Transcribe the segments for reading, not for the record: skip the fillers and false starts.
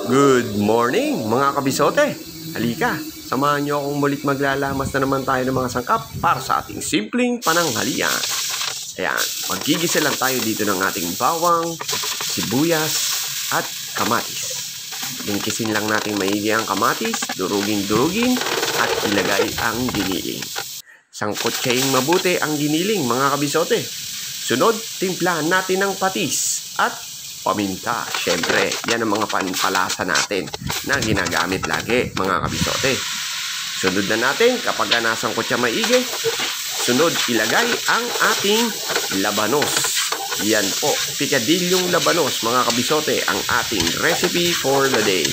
Good morning mga kabisote! Halika, samahan niyo akong mulit maglalamas na naman tayo ng mga sangkap para sa ating simpleng pananghalian. Ayan, magigisa lang tayo dito ng ating bawang, sibuyas at kamatis. Lingkisin lang natin maigi ang kamatis, durugin-durugin at ilagay ang giniling. Sangkotsaing mabuti ang giniling mga kabisote. Sunod, timplahan natin ng patis at paminta. Siyempre, yan ang mga panpalasa natin na ginagamit lagi mga kabisote. Sunod na natin kapag nasangkot siya maigi. Sunod, ilagay ang ating labanos. Yan po, picadilyong labanos mga kabisote, ang ating recipe for the day.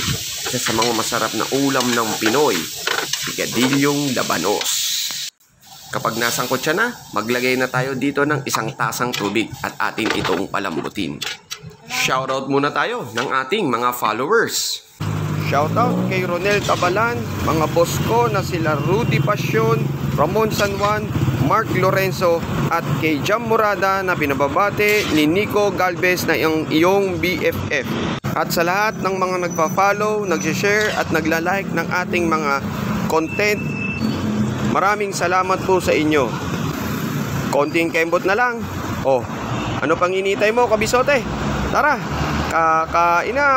Isa sa mga masarap na ulam ng Pinoy, picadilyong labanos. Kapag nasangkot siya na, maglagay na tayo dito ng 1 tasang tubig at atin itong palambutin. Shoutout muna tayo ng ating mga followers. Shoutout kay Ronel Tabalan, mga boss ko na sila Rudy Pasyon, Ramon San Juan, Mark Lorenzo at kay Jam Morada na pinababate ni Nico Galvez na iyong BFF. At sa lahat ng mga nagpa-follow, nag-share at nagla-like ng ating mga content, maraming salamat po sa inyo. Konting kembot na lang. Oh, ano pang initay mo, kabisote? Tara, kakain na!